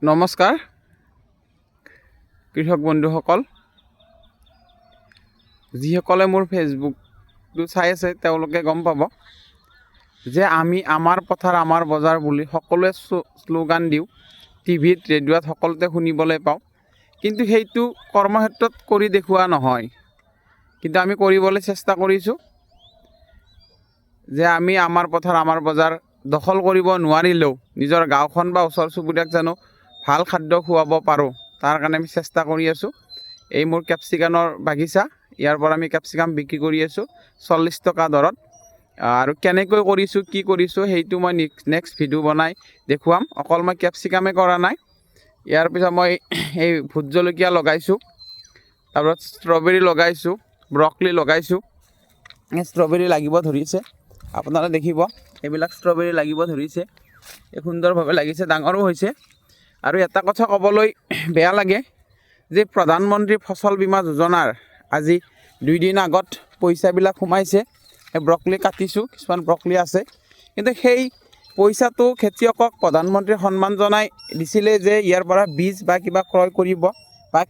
নমস্কাৰ কৃষক বন্ধুসকল, যিসকলে মোৰ ফেচবুকটো চাই আছে তেওঁলোকে গম পাব যে আমি আমাৰ পথাৰ আমাৰ বজাৰ বুলি সকলোৱে শ্লোগান দিওঁ, টিভিত ৰেডিঅ'ত সকলোতে শুনিবলৈ পাওঁ, কিন্তু সেইটো কৰ্মক্ষেত্ৰত কৰি দেখুওৱা নহয়। কিন্তু আমি কৰিবলৈ চেষ্টা কৰিছোঁ যে আমি আমাৰ পথাৰ আমাৰ বজাৰ দখল কৰিব নোৱাৰিলেও নিজৰ গাঁওখন বা ওচৰ চুবুৰীয়াক জানো ভাল খাদ্য খুৱাব পাৰোঁ, তাৰ কাৰণে আমি চেষ্টা কৰি আছোঁ। এই মোৰ কেপচিকামৰ বাগিচা, ইয়াৰ পৰা আমি কেপচিকাম বিক্ৰী কৰি আছোঁ 40 টকা দৰত। আৰু কেনেকৈ কৰিছোঁ কি কৰিছোঁ সেইটো মই নেক্সট ভিডিঅ' বনাই দেখুৱাম। অকল মই কেপচিকামে কৰা নাই, ইয়াৰ পিছত মই এই ভোট জলকীয়া লগাইছোঁ, তাৰপিছত ষ্ট্ৰবেৰী লগাইছোঁ, ব্ৰকলি লগাইছোঁ। ষ্ট্ৰবেৰী লাগিব ধৰিছে, আপোনালোকে দেখিব এইবিলাক ষ্ট্ৰবেৰী লাগিব ধৰিছে, এই সুন্দৰভাৱে লাগিছে, ডাঙৰো হৈছে। আৰু এটা কথা ক'বলৈ বেয়া লাগে যে প্ৰধানমন্ত্ৰী ফচল বীমা যোজনাৰ আজি 2 দিন আগত পইচাবিলাক সোমাইছে। এই ব্ৰকলি কাটিছোঁ, কিছুমান ব্ৰকলি আছে, কিন্তু সেই পইচাটো খেতিয়কক প্ৰধানমন্ত্ৰী সন্মান জনাই দিছিলে যে ইয়াৰ পৰা বীজ বা কিবা ক্ৰয় কৰিব বা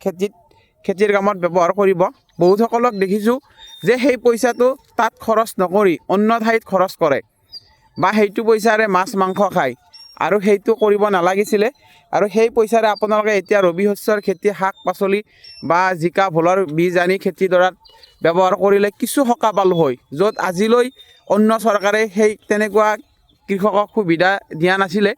খেতিৰ কামত ব্যৱহাৰ কৰিব। বহুতসকলক দেখিছোঁ যে সেই পইচাটো তাত খৰচ নকৰি অন্য ঠাইত খৰচ কৰে বা সেইটো পইচাৰে মাছ মাংস খায়, আৰু সেইটো কৰিব নালাগিছিলে। আৰু সেই পইচাৰে আপোনালোকে এতিয়া ৰবি শস্যৰ খেতি, শাক পাচলি বা জিকা ভোলৰ বীজ আনি খেতিডৰাত ব্যৱহাৰ কৰিলে কিছু সকাহ পালোঁ হয়, য'ত আজিলৈ অন্য চৰকাৰে সেই তেনেকুৱা কৃষকক সুবিধা দিয়া নাছিলে।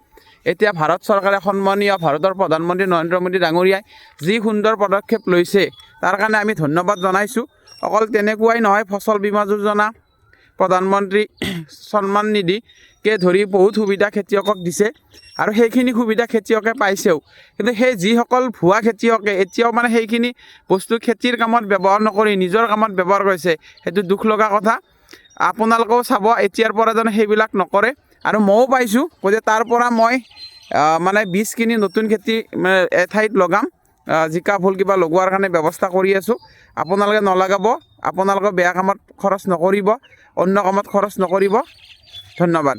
এতিয়া ভাৰত চৰকাৰে, সন্মানীয় ভাৰতৰ প্ৰধানমন্ত্ৰী নৰেন্দ্ৰ মোদী ডাঙৰীয়াই যি সুন্দৰ পদক্ষেপ লৈছে তাৰ কাৰণে আমি ধন্যবাদ জনাইছোঁ। অকল তেনেকুৱাই নহয়, ফচল বীমা যোজনা, প্ৰধানমন্ত্ৰী সন্মান নিধিকে ধৰি বহুত সুবিধা খেতিয়কক দিছে, আৰু সেইখিনি সুবিধা খেতিয়কে পাইছেও। কিন্তু সেই যিসকল ভুৱা খেতিয়কে এতিয়াও সেইখিনি বস্তু খেতিৰ কামত ব্যৱহাৰ নকৰি নিজৰ কামত ব্যৱহাৰ কৰিছে, সেইটো দুখ লগা কথা। আপোনালোকেও চাব এতিয়াৰ পৰা যেন সেইবিলাক নকৰে। আৰু ময়ো পাইছোঁ, গতিকে তাৰ পৰা মই বীজ কিনি নতুন খেতি এঠাইত লগাম, জিকা ভোল কিবা লগোৱাৰ কাৰণে ব্যৱস্থা কৰি আছোঁ। আপোনালোকে নলগাব, আপোনালোকে বেয়া কামত খৰচ নকৰিব, অন্য কামত খৰচ নকৰিব। ধন্যবাদ।